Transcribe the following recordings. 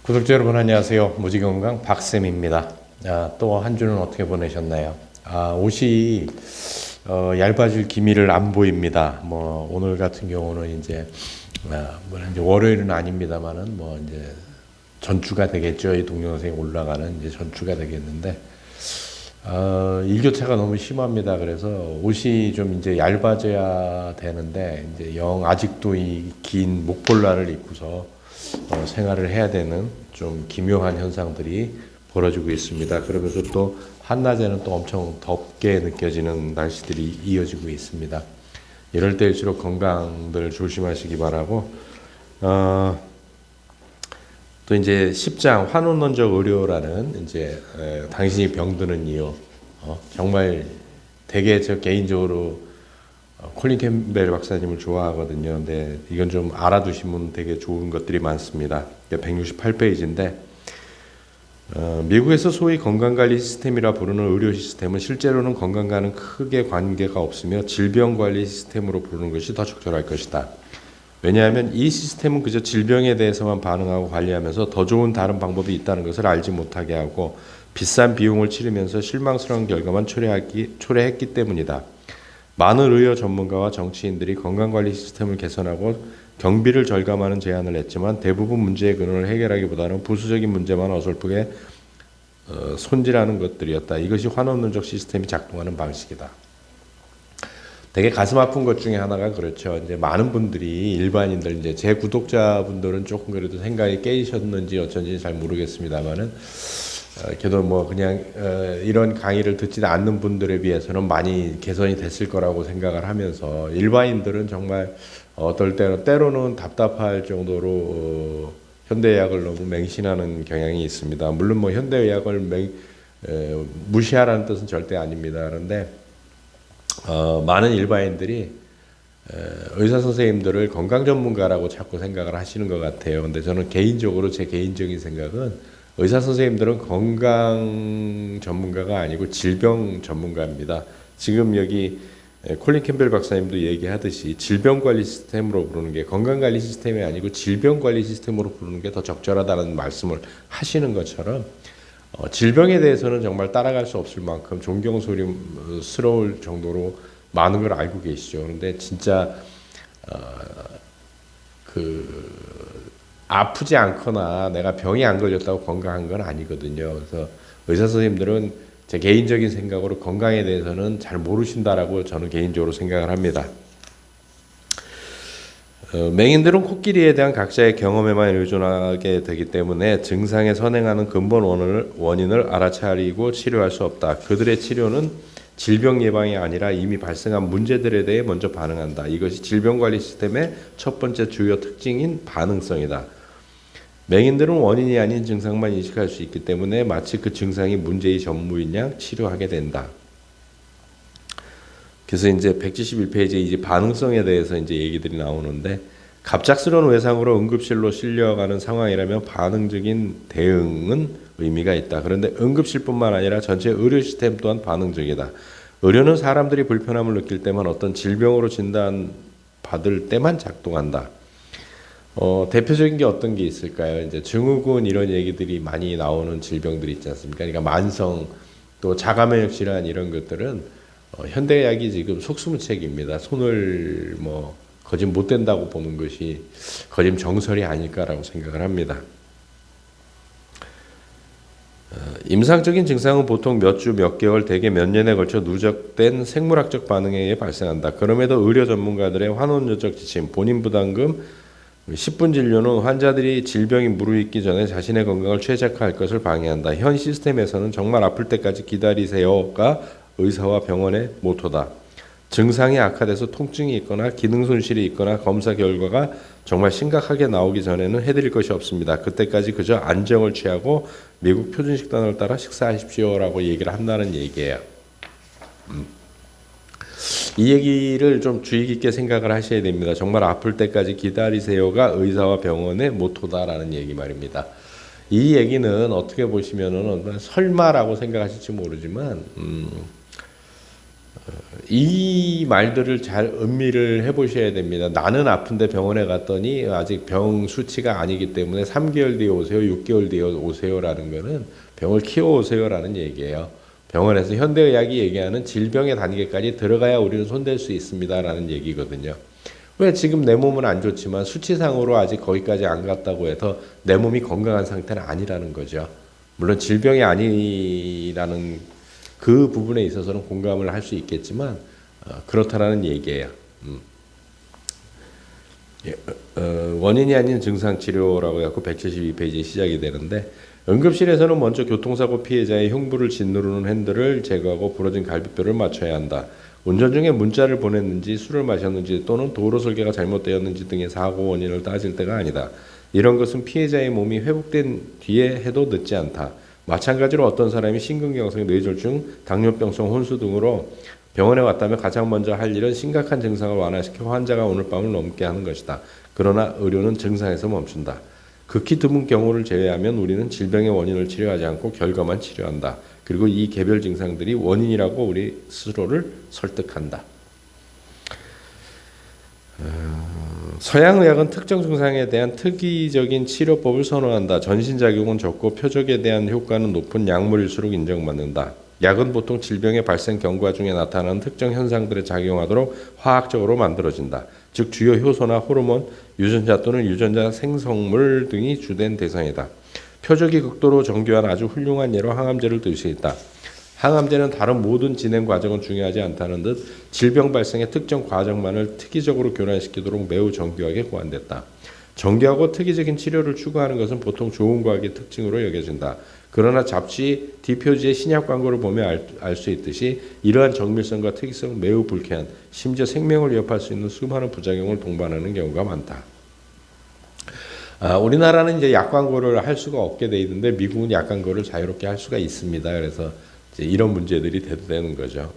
구독자 여러분 안녕하세요. 무지건강 박쌤입니다. 또 한 주는 어떻게 보내셨나요? 옷이 얇아질 기미를 안 보입니다. 뭐 오늘 같은 경우는 이제 월요일은 아닙니다만은 뭐 이제 전주가 되겠죠. 이 동영상에 올라가는 이제 전주가 되겠는데 일교차가 너무 심합니다. 그래서 옷이 좀 이제 얇아져야 되는데 이제 아직도 이 긴 목폴라를 입고서 생활을 해야 되는 좀 기묘한 현상들이 벌어지고 있습니다. 그러면서 또 한낮에는 또 엄청 덥게 느껴지는 날씨들이 이어지고 있습니다. 이럴 때일수록 건강들 조심하시기 바라고 또 이제 10장 환원론적 의료라는 이제 당신이 병드는 이유 정말 되게 저 개인적으로 콜린 캠벨 박사님을 좋아하거든요. 근데 이건 좀 알아두시면 되게 좋은 것들이 많습니다. 168페이지인데 미국에서 소위 건강관리 시스템이라 부르는 의료 시스템은 실제로는 건강과는 크게 관계가 없으며 질병관리 시스템으로 부르는 것이 더 적절할 것이다. 왜냐하면 이 시스템은 그저 질병에 대해서만 반응하고 관리하면서 더 좋은 다른 방법이 있다는 것을 알지 못하게 하고 비싼 비용을 치르면서 실망스러운 결과만 초래했기 때문이다. 많은 의료 전문가와 정치인들이 건강관리 시스템을 개선하고 경비를 절감하는 제안을 했지만 대부분 문제의 근원을 해결하기보다는 부수적인 문제만 어설프게 손질하는 것들이었다. 이것이 환원론적 시스템이 작동하는 방식이다. 되게 가슴 아픈 것 중에 하나가 그렇죠. 이제 많은 분들이 일반인들 이제 제 구독자분들은 조금 그래도 생각이 깨지셨는지 어쩐지 잘 모르겠습니다만은 그래도 뭐 그냥 이런 강의를 듣지 않는 분들에 비해서는 많이 개선이 됐을 거라고 생각을 하면서 일반인들은 정말 어떨 때로는 답답할 정도로 현대의학을 너무 맹신하는 경향이 있습니다. 물론 뭐 현대의학을 무시하라는 뜻은 절대 아닙니다. 그런데 많은 일반인들이 의사 선생님들을 건강 전문가라고 자꾸 생각을 하시는 것 같아요. 근데 저는 개인적으로 제 개인적인 생각은 의사 선생님들은 건강 전문가가 아니고 질병 전문가입니다. 지금 여기 콜린 캠벨 박사님도 얘기하듯이 질병관리 시스템으로 부르는 게 건강관리 시스템이 아니고 질병관리 시스템으로 부르는 게 더 적절하다는 말씀을 하시는 것처럼 질병에 대해서는 정말 따라갈 수 없을 만큼 존경스러울 정도로 많은 걸 알고 계시죠. 그런데 진짜 아프지 않거나 내가 병이 안 걸렸다고 건강한 건 아니거든요. 그래서 의사 선생님들은 제 개인적인 생각으로 건강에 대해서는 잘 모르신다라고 저는 개인적으로 생각을 합니다. 맹인들은 코끼리에 대한 각자의 경험에만 의존하게 되기 때문에 증상에 선행하는 근본 원인을 알아차리고 치료할 수 없다. 그들의 치료는 질병 예방이 아니라 이미 발생한 문제들에 대해 먼저 반응한다. 이것이 질병관리 시스템의 첫 번째 주요 특징인 반응성이다. 맹인들은 원인이 아닌 증상만 인식할 수 있기 때문에 마치 그 증상이 문제의 전무인 양 치료하게 된다. 그래서 이제 171페이지에 이제 반응성에 대해서 이제 얘기들이 나오는데 갑작스러운 외상으로 응급실로 실려가는 상황이라면 반응적인 대응은 의미가 있다. 그런데 응급실뿐만 아니라 전체 의료 시스템 또한 반응적이다. 의료는 사람들이 불편함을 느낄 때만 어떤 질병으로 진단받을 때만 작동한다. 대표적인 게 어떤 게 있을까요? 이제 증후군 이런 얘기들이 많이 나오는 질병들이 있지 않습니까? 그러니까 만성 또 자가면역 질환 이런 것들은 현대의학이 지금 속수무책입니다. 손을 뭐 거짓 못 된다고 보는 것이 거짓 정설이 아닐까라고 생각을 합니다. 임상적인 증상은 보통 몇 주, 몇 개월, 대개 몇 년에 걸쳐 누적된 생물학적 반응에 의해 발생한다. 그럼에도 의료 전문가들의 환원론적 지침, 본인 부담금, 10분 진료는 환자들이 질병이 무르익기 전에 자신의 건강을 최적화할 것을 방해한다. 현 시스템에서는 정말 아플 때까지 기다리세요가 의사와 병원의 모토다. 증상이 악화돼서 통증이 있거나 기능 손실이 있거나 검사 결과가 정말 심각하게 나오기 전에는 해드릴 것이 없습니다. 그때까지 그저 안정을 취하고 미국 표준 식단을 따라 식사하십시오라고 얘기를 한다는 얘기예요. 이 얘기를 좀 주의 깊게 생각을 하셔야 됩니다. 정말 아플 때까지 기다리세요가 의사와 병원의 모토다라는 얘기 말입니다. 이 얘기는 어떻게 보시면은 설마라고 생각하실지 모르지만 이 말들을 잘 음미를 해보셔야 됩니다. 나는 아픈데 병원에 갔더니 아직 병 수치가 아니기 때문에 3개월 뒤에 오세요, 6개월 뒤에 오세요라는 거는 병을 키워오세요라는 얘기예요. 병원에서 현대의학이 얘기하는 질병의 단계까지 들어가야 우리는 손댈 수 있습니다라는 얘기거든요. 왜 지금 내 몸은 안 좋지만 수치상으로 아직 거기까지 안 갔다고 해서 내 몸이 건강한 상태는 아니라는 거죠. 물론 질병이 아니라는 그 부분에 있어서는 공감을 할 수 있겠지만 그렇다라는 얘기예요. 원인이 아닌 증상 치료라고 해서 172페이지에 시작이 되는데 응급실에서는 먼저 교통사고 피해자의 흉부를 짓누르는 핸들을 제거하고 부러진 갈비뼈를 맞춰야 한다. 운전 중에 문자를 보냈는지 술을 마셨는지 또는 도로 설계가 잘못되었는지 등의 사고 원인을 따질 때가 아니다. 이런 것은 피해자의 몸이 회복된 뒤에 해도 늦지 않다. 마찬가지로 어떤 사람이 심근경색, 뇌졸중, 당뇨병성 혼수 등으로 병원에 왔다면 가장 먼저 할 일은 심각한 증상을 완화시켜 환자가 오늘 밤을 넘게 하는 것이다. 그러나 의료는 증상에서 멈춘다. 극히 드문 경우를 제외하면 우리는 질병의 원인을 치료하지 않고 결과만 치료한다. 그리고 이 개별 증상들이 원인이라고 우리 스스로를 설득한다. 서양의학은 특정 증상에 대한 특이적인 치료법을 선호한다. 전신작용은 적고 표적에 대한 효과는 높은 약물일수록 인정받는다. 약은 보통 질병의 발생 경과 중에 나타나는 특정 현상들에 작용하도록 화학적으로 만들어진다. 즉 주요 효소나 호르몬, 유전자 또는 유전자 생성물 등이 주된 대상이다. 표적이 극도로 정교한 아주 훌륭한 예로 항암제를 들 수 있다. 항암제는 다른 모든 진행 과정은 중요하지 않다는 듯 질병 발생의 특정 과정만을 특이적으로 교란시키도록 매우 정교하게 고안됐다. 정교하고 특이적인 치료를 추구하는 것은 보통 좋은 과학의 특징으로 여겨진다. 그러나 잡지 뒷표지의 신약 광고를 보면 알 수 있듯이 이러한 정밀성과 특이성은 매우 불쾌한, 심지어 생명을 위협할 수 있는 수많은 부작용을 동반하는 경우가 많다. 우리나라는 이제 약 광고를 할 수가 없게 돼 있는데 미국은 약 광고를 자유롭게 할 수가 있습니다. 그래서 이제 이런 문제들이 대두되는 거죠.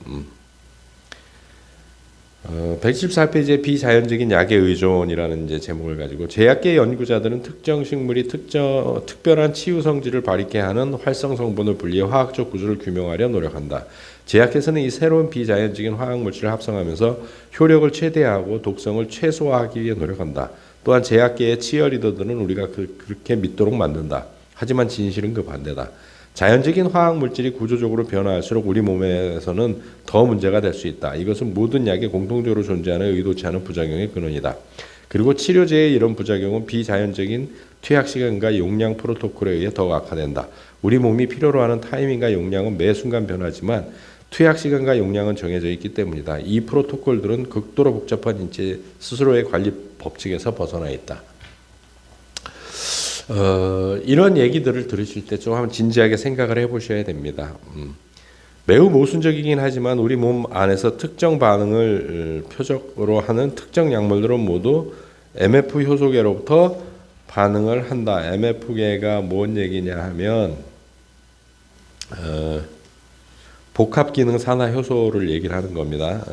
114페이지에 비자연적인 약의 의존이라는 이제 제목을 가지고 제약계 연구자들은 특정 식물이 특별한 치유 성질을 발휘케 하는 활성 성분을 분리해 화학적 구조를 규명하려 노력한다. 제약회사는 이 새로운 비자연적인 화학 물질을 합성하면서 효력을 최대화하고 독성을 최소화하기 위해 노력한다. 또한 제약계의 치어리더들은 우리가 그렇게 믿도록 만든다. 하지만 진실은 그 반대다. 자연적인 화학 물질이 구조적으로 변화할수록 우리 몸에서는 더 문제가 될 수 있다. 이것은 모든 약에 공통적으로 존재하는 의도치 않은 부작용의 근원이다. 그리고 치료제의 이런 부작용은 비자연적인 투약 시간과 용량 프로토콜에 의해 더욱 악화된다. 우리 몸이 필요로 하는 타이밍과 용량은 매 순간 변하지만 투약 시간과 용량은 정해져 있기 때문이다. 이 프로토콜들은 극도로 복잡한 인체 스스로의 관리 법칙에서 벗어나 있다. 이런 얘기들을 들으실 때 좀 한번 진지하게 생각을 해보셔야 됩니다. 매우 모순적이긴 하지만 우리 몸 안에서 특정 반응을 표적으로 하는 특정 약물들은 모두 MF 효소계로부터 반응을 한다. MF계가 뭔 얘기냐 하면 복합기능 산화 효소를 얘기를 하는 겁니다.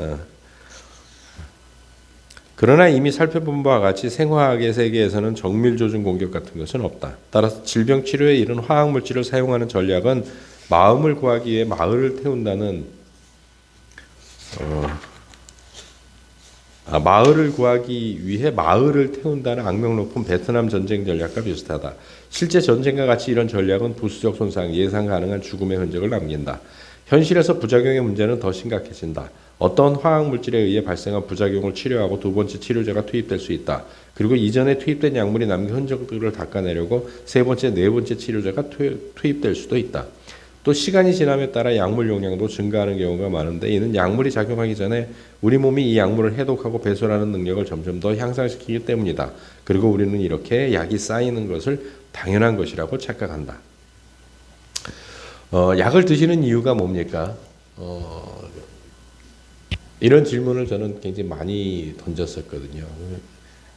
그러나 이미 살펴본 바와 같이 생화학의 세계에서는 정밀 조준 공격 같은 것은 없다. 따라서 질병 치료에 이른 화학 물질을 사용하는 전략은 마음을 구하기 위해 마을을 태운다는 마을을 구하기 위해 마을을 태운다는 악명 높은 베트남 전쟁 전략과 비슷하다. 실제 전쟁과 같이 이런 전략은 부수적 손상, 예상 가능한 죽음의 흔적을 남긴다. 현실에서 부작용의 문제는 더 심각해진다. 어떤 화학 물질에 의해 발생한 부작용을 치료하고 두 번째 치료제가 투입될 수 있다. 그리고 이전에 투입된 약물이 남긴 흔적들을 닦아내려고 세 번째, 네 번째 치료제가 투입될 수도 있다. 또 시간이 지남에 따라 약물 용량도 증가하는 경우가 많은데 이는 약물이 작용하기 전에 우리 몸이 이 약물을 해독하고 배설하는 능력을 점점 더 향상시키기 때문이다. 그리고 우리는 이렇게 약이 쌓이는 것을 당연한 것이라고 착각한다. 약을 드시는 이유가 뭡니까? 이런 질문을 저는 굉장히 많이 던졌었거든요.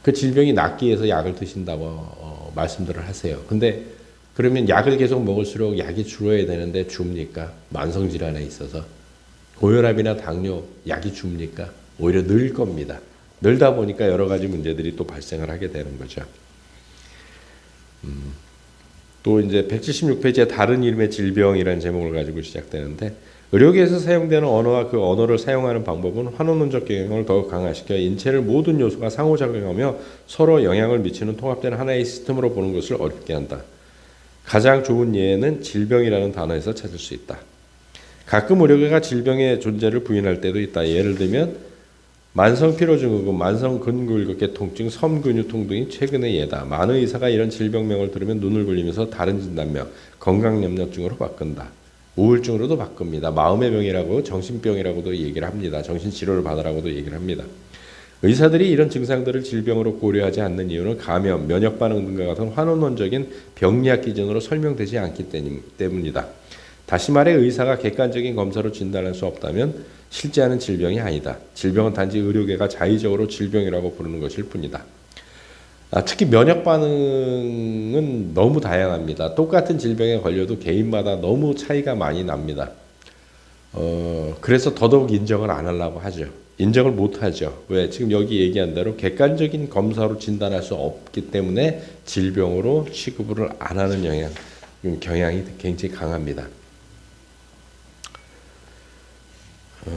그 질병이 낫기 위해서 약을 드신다고 말씀들을 하세요. 근데 그러면 약을 계속 먹을수록 약이 줄어야 되는데 줍니까? 만성질환에 있어서. 고혈압이나 당뇨 약이 줍니까? 오히려 늘 겁니다. 늘다 보니까 여러 가지 문제들이 또 발생을 하게 되는 거죠. 또 이제 176페이지에 다른 이름의 질병이라는 제목을 가지고 시작되는데 의료계에서 사용되는 언어와 그 언어를 사용하는 방법은 환원론적 경영을 더욱 강화시켜 인체를 모든 요소가 상호작용하며 서로 영향을 미치는 통합된 하나의 시스템으로 보는 것을 어렵게 한다. 가장 좋은 예는 질병이라는 단어에서 찾을 수 있다. 가끔 의료계가 질병의 존재를 부인할 때도 있다. 예를 들면 만성피로증후군, 만성근골격계 통증, 섬근유통 등이 최근의 예다. 많은 의사가 이런 질병명을 들으면 눈을 굴리면서 다른 진단명, 건강염려증으로 바꾼다. 우울증으로도 바꿉니다. 마음의 병이라고 정신병이라고도 얘기를 합니다. 정신치료를 받으라고도 얘기를 합니다. 의사들이 이런 증상들을 질병으로 고려하지 않는 이유는 감염, 면역반응 등과 같은 환원론적인 병리학 기준으로 설명되지 않기 때문이다. 다시 말해 의사가 객관적인 검사로 진단할 수 없다면 실제하는 질병이 아니다. 질병은 단지 의료계가 자의적으로 질병이라고 부르는 것일 뿐이다. 특히 면역 반응은 너무 다양합니다. 똑같은 질병에 걸려도 개인마다 너무 차이가 많이 납니다. 그래서 더더욱 인정을 안 하려고 하죠. 인정을 못 하죠. 왜? 지금 여기 얘기한 대로 객관적인 검사로 진단할 수 없기 때문에 질병으로 취급을 안 하는 경향이 굉장히 강합니다.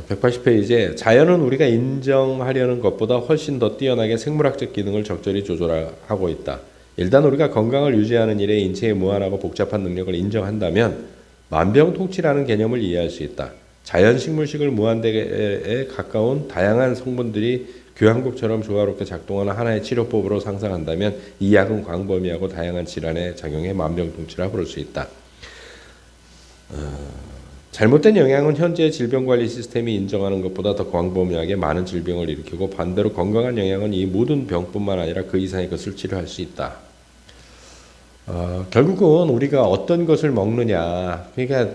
180페이지에 자연은 우리가 인정하려는 것보다 훨씬 더 뛰어나게 생물학적 기능을 적절히 조절하고 있다. 일단 우리가 건강을 유지하는 일에 인체의 무한하고 복잡한 능력을 인정한다면 만병통치라는 개념을 이해할 수 있다. 자연 식물식을 무한대에 가까운 다양한 성분들이 교향곡처럼 조화롭게 작동하는 하나의 치료법으로 상상한다면 이 약은 광범위하고 다양한 질환에 작용해 만병통치라 부를 수 있다. 잘못된 영양은 현재의 질병관리 시스템이 인정하는 것보다 더 광범위하게 많은 질병을 일으키고 반대로 건강한 영양은 이 모든 병뿐만 아니라 그 이상의 것을 치료할 수 있다. 결국은 우리가 어떤 것을 먹느냐, 그러니까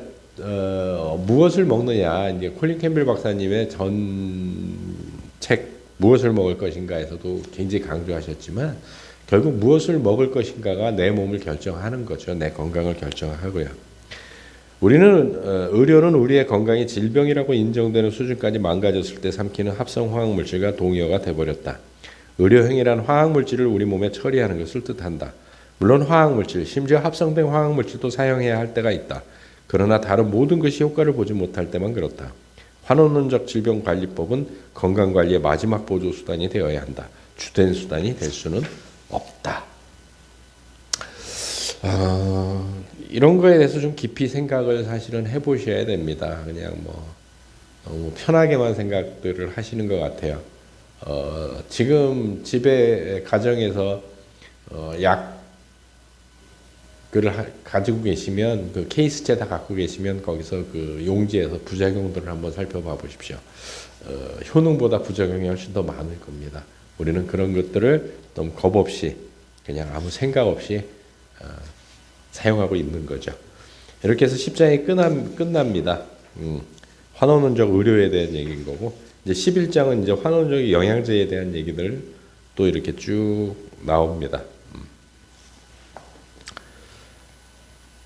무엇을 먹느냐, 이제 콜린 캠벨 박사님의 전 책 무엇을 먹을 것인가에서도 굉장히 강조하셨지만 결국 무엇을 먹을 것인가가 내 몸을 결정하는 거죠. 내 건강을 결정하고요. 의료는 우리의 건강이 질병이라고 인정되는 수준까지 망가졌을 때 삼키는 합성 화학물질과 동의어가 돼버렸다. 의료행위란 화학물질을 우리 몸에 처리하는 것을 뜻한다. 물론 화학물질, 심지어 합성된 화학물질도 사용해야 할 때가 있다. 그러나 다른 모든 것이 효과를 보지 못할 때만 그렇다. 환원론적 질병관리법은 건강관리의 마지막 보조수단이 되어야 한다. 주된 수단이 될 수는 없다. 이런 거에 대해서 좀 깊이 생각을 사실은 해보셔야 됩니다. 그냥 너무 편하게만 생각들을 하시는 것 같아요. 지금 집에 가정에서 약을 가지고 계시면 그 케이스째 다 갖고 계시면 거기서 그 용지에서 부작용들을 한번 살펴봐 보십시오. 효능보다 부작용이 훨씬 더 많을 겁니다. 우리는 그런 것들을 너무 겁 없이 그냥 아무 생각 없이 사용하고 있는 거죠. 이렇게 해서 10장이 끝납니다. 환원론적 의료에 대한 얘기인 거고 이제 11장은 이제 환원적 영양제에 대한 얘기들 또 이렇게 쭉 나옵니다.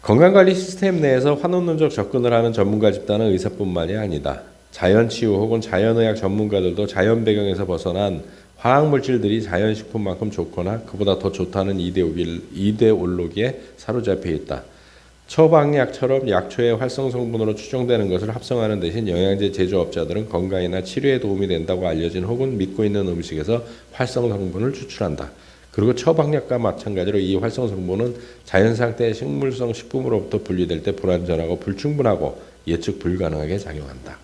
건강관리 시스템 내에서 환원론적 접근을 하는 전문가 집단은 의사뿐만이 아니다. 자연치유 혹은 자연의학 전문가들도 자연 배경에서 벗어난 화학물질들이 자연식품만큼 좋거나 그보다 더 좋다는 이데올로기에 사로잡혀 있다. 처방약처럼 약초의 활성 성분으로 추정되는 것을 합성하는 대신 영양제 제조업자들은 건강이나 치료에 도움이 된다고 알려진 혹은 믿고 있는 음식에서 활성 성분을 추출한다. 그리고 처방약과 마찬가지로 이 활성 성분은 자연 상태의 식물성 식품으로부터 분리될 때 불완전하고 불충분하고 예측 불가능하게 작용한다.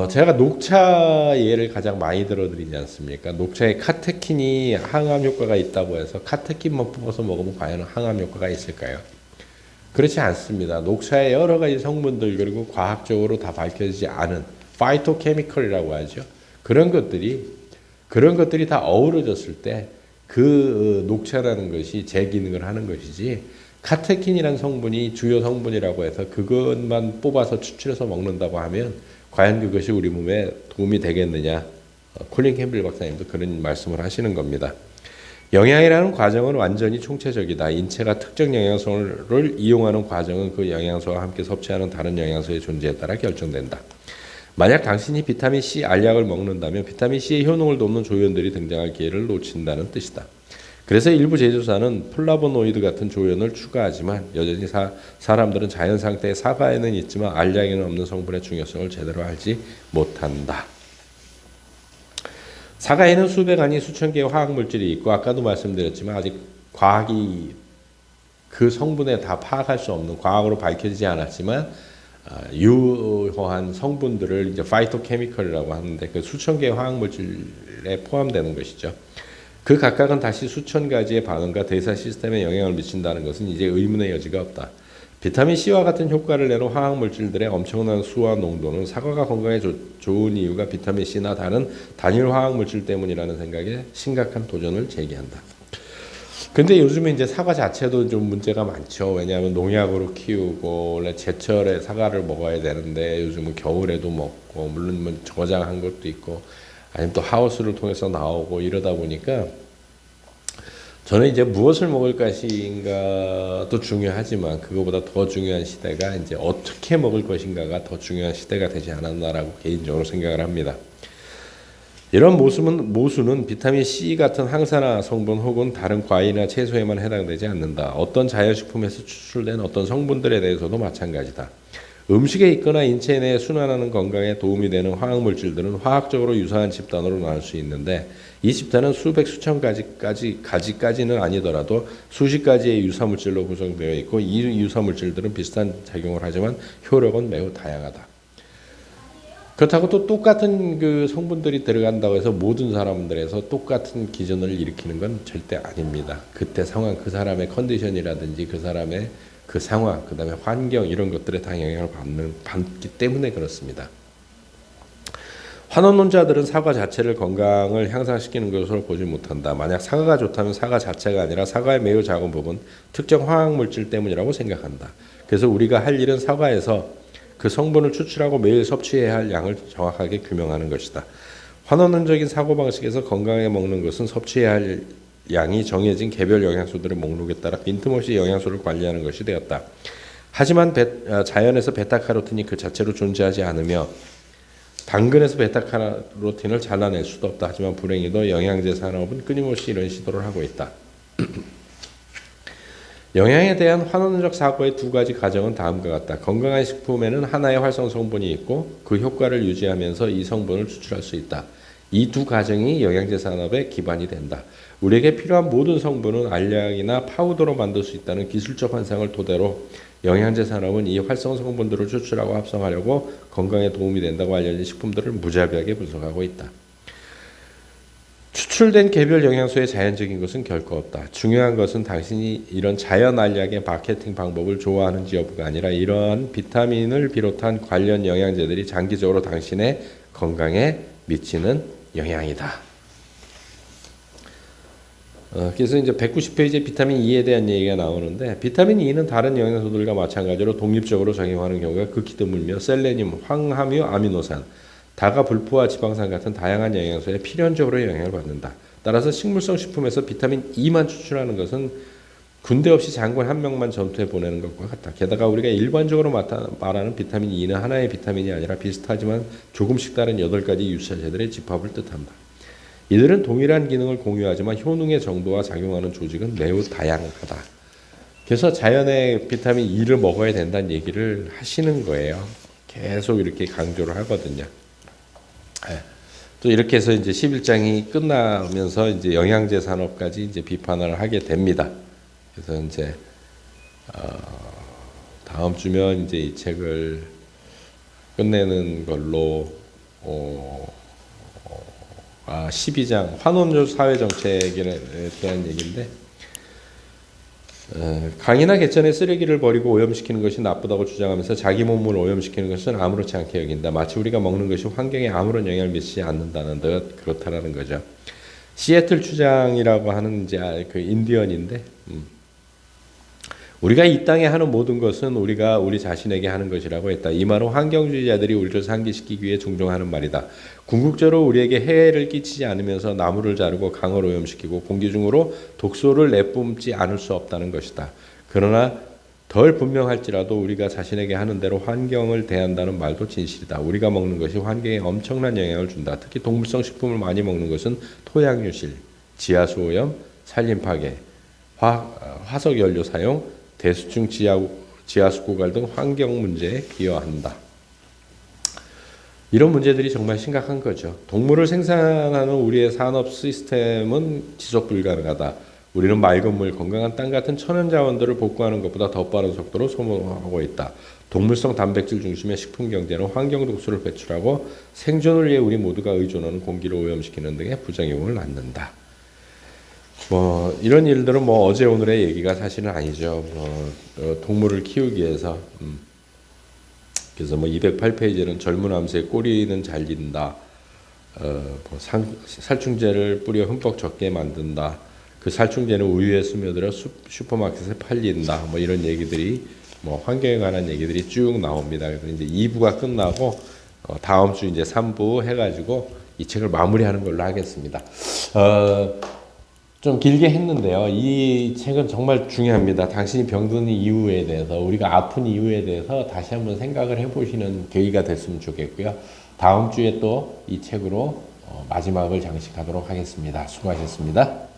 제가 녹차 예를 가장 많이 들어드리지 않습니까? 녹차에 카테킨이 항암 효과가 있다고 해서 카테킨만 뽑아서 먹으면 과연 항암 효과가 있을까요? 그렇지 않습니다. 녹차의 여러 가지 성분들 그리고 과학적으로 다 밝혀지지 않은 파이토케미컬이라고 하죠. 그런 것들이 다 어우러졌을 때 그 녹차라는 것이 제 기능을 하는 것이지 카테킨이라는 성분이 주요 성분이라고 해서 그것만 뽑아서 추출해서 먹는다고 하면 과연 그것이 우리 몸에 도움이 되겠느냐. 콜린 캠벨 박사님도 그런 말씀을 하시는 겁니다. 영양이라는 과정은 완전히 총체적이다. 인체가 특정 영양소를 이용하는 과정은 그 영양소와 함께 섭취하는 다른 영양소의 존재에 따라 결정된다. 만약 당신이 비타민C 알약을 먹는다면 비타민C의 효능을 돕는 조연들이 등장할 기회를 놓친다는 뜻이다. 그래서 일부 제조사는 플라보노이드 같은 조연을 추가하지만 여전히 사람들은 자연 상태의 사과에는 있지만 알약에는 없는 성분의 중요성을 제대로 알지 못한다. 사과에는 수백 아니 수천 개의 화학물질이 있고 아까도 말씀드렸지만 아직 과학이 그 성분에 다 파악할 수 없는, 과학으로 밝혀지지 않았지만 유효한 성분들을 이제 파이토케미컬이라고 하는데 그 수천 개의 화학물질에 포함되는 것이죠. 그 각각은 다시 수천 가지의 반응과 대사 시스템에 영향을 미친다는 것은 이제 의문의 여지가 없다. 비타민 C와 같은 효과를 내는 화학물질들의 엄청난 수와 농도는 사과가 건강에 좋은 이유가 비타민 C나 다른 단일 화학물질 때문이라는 생각에 심각한 도전을 제기한다. 근데 요즘에 이제 사과 자체도 좀 문제가 많죠. 왜냐하면 농약으로 키우고 원래 제철에 사과를 먹어야 되는데 요즘은 겨울에도 먹고 물론 뭐 저장한 것도 있고 아니면 또 하우스를 통해서 나오고 이러다 보니까 저는 이제 무엇을 먹을 것인가도 중요하지만 그거보다 더 중요한 시대가 이제 어떻게 먹을 것인가가 더 중요한 시대가 되지 않았나라고 개인적으로 생각을 합니다. 이런 모수는 비타민 C 같은 항산화 성분 혹은 다른 과일이나 채소에만 해당되지 않는다. 어떤 자연식품에서 추출된 어떤 성분들에 대해서도 마찬가지다. 음식에 있거나 인체 내에 순환하는 건강에 도움이 되는 화학물질들은 화학적으로 유사한 집단으로 나눌 수 있는데 이 집단은 수백 수천 가지까지는 아니더라도 수십 가지의 유사물질로 구성되어 있고 이 유사물질들은 비슷한 작용을 하지만 효력은 매우 다양하다. 그렇다고 또 똑같은 그 성분들이 들어간다고 해서 모든 사람들에서 똑같은 기전을 일으키는 건 절대 아닙니다. 그때 상황, 그 사람의 컨디션이라든지 그 사람의 그 상황, 그 다음에 환경 이런 것들에 다 영향을 받기 때문에 그렇습니다. 환원론자들은 사과 자체를 건강을 향상시키는 것으로 보지 못한다. 만약 사과가 좋다면 사과 자체가 아니라 사과의 매우 작은 부분, 특정 화학물질 때문이라고 생각한다. 그래서 우리가 할 일은 사과에서 그 성분을 추출하고 매일 섭취해야 할 양을 정확하게 규명하는 것이다. 환원론적인 사고방식에서 건강하게 먹는 것은 섭취해야 할 양이 정해진 개별 영양소들의 목록에 따라 빈틈없이 영양소를 관리하는 것이 되었다. 하지만 자연에서 베타카로틴이 그 자체로 존재하지 않으며 당근에서 베타카로틴을 잘라낼 수도 없다. 하지만 불행히도 영양제 산업은 끊임없이 이런 시도를 하고 있다. 영양에 대한 환원적 사고의 두 가지 가정은 다음과 같다. 건강한 식품에는 하나의 활성 성분이 있고 그 효과를 유지하면서 이 성분을 추출할 수 있다. 이 두 가정이 영양제 산업의 기반이 된다. 우리에게 필요한 모든 성분은 알약이나 파우더로 만들 수 있다는 기술적 환상을 토대로 영양제 산업은 이 활성 성분들을 추출하고 합성하려고 건강에 도움이 된다고 알려진 식품들을 무자비하게 분석하고 있다. 추출된 개별 영양소의 자연적인 것은 결코 없다. 중요한 것은 당신이 이런 자연 알약의 마케팅 방법을 좋아하는지 여부가 아니라 이러한 비타민을 비롯한 관련 영양제들이 장기적으로 당신의 건강에 미치는 영향이다. 그래서 이제 190페이지에 비타민 E에 대한 얘기가 나오는데 비타민 E는 다른 영양소들과 마찬가지로 독립적으로 작용하는 경우가 극히 드물며 셀레늄, 황함유, 아미노산, 다가 불포화 지방산 같은 다양한 영양소에 필연적으로 영향을 받는다. 따라서 식물성 식품에서 비타민 E만 추출하는 것은 군대 없이 장군 한 명만 전투에 보내는 것과 같다. 게다가 우리가 일반적으로 말하는 비타민 E는 하나의 비타민이 아니라 비슷하지만 조금씩 다른 8가지 유사체들의 집합을 뜻한다. 이들은 동일한 기능을 공유하지만 효능의 정도와 작용하는 조직은 매우 다양하다. 그래서 자연의 비타민 E를 먹어야 된다는 얘기를 하시는 거예요. 계속 이렇게 강조를 하거든요. 또 이렇게 해서 이제 11장이 끝나면서 이제 영양제 산업까지 이제 비판을 하게 됩니다. 그래서 이제 다음 주면 이제 이 책을 끝내는 걸로 12장 환원적 사회정책에 대한 얘기인데 강이나 개천에 쓰레기를 버리고 오염시키는 것이 나쁘다고 주장하면서 자기 몸을 오염시키는 것은 아무렇지 않게 여긴다. 마치 우리가 먹는 것이 환경에 아무런 영향을 미치지 않는다는 듯 그렇다라는 거죠. 시애틀 추장이라고 하는 이제 그 인디언인데 우리가 이 땅에 하는 모든 것은 우리가 우리 자신에게 하는 것이라고 했다. 이 말은 환경주의자들이 우리를 상기시키기 위해 종종 하는 말이다. 궁극적으로 우리에게 해를 끼치지 않으면서 나무를 자르고 강을 오염시키고 공기 중으로 독소를 내뿜지 않을 수 없다는 것이다. 그러나 덜 분명할지라도 우리가 자신에게 하는 대로 환경을 대한다는 말도 진실이다. 우리가 먹는 것이 환경에 엄청난 영향을 준다. 특히 동물성 식품을 많이 먹는 것은 토양 유실, 지하수 오염, 산림 파괴, 화석 연료 사용, 대수층 지하수 고갈 등 환경 문제에 기여한다. 이런 문제들이 정말 심각한 거죠. 동물을 생산하는 우리의 산업 시스템은 지속 불가능하다. 우리는 맑은 물, 건강한 땅 같은 천연 자원들을 복구하는 것보다 더 빠른 속도로 소모하고 있다. 동물성 단백질 중심의 식품 경제는 환경 독소를 배출하고 생존을 위해 우리 모두가 의존하는 공기를 오염시키는 등의 부작용을 낳는다. 뭐 이런 일들은 뭐 어제 오늘의 얘기가 사실은 아니죠. 동물을 키우기 위해서 그래서 뭐 208페이지는 젊은 암새의 꼬리는 잘린다. 뭐 살충제를 뿌려 흠뻑 적게 만든다. 그 살충제는 우유에 스며들어 슈퍼마켓에 팔린다. 뭐 이런 얘기들이 뭐 환경에 관한 얘기들이 쭉 나옵니다. 그래서 이제 2부가 끝나고 다음 주 이제 3부 해가지고 이 책을 마무리하는 걸로 하겠습니다. 좀 길게 했는데요. 이 책은 정말 중요합니다. 당신이 병든 이유에 대해서, 우리가 아픈 이유에 대해서 다시 한번 생각을 해보시는 계기가 됐으면 좋겠고요. 다음 주에 또 이 책으로 마지막을 장식하도록 하겠습니다. 수고하셨습니다.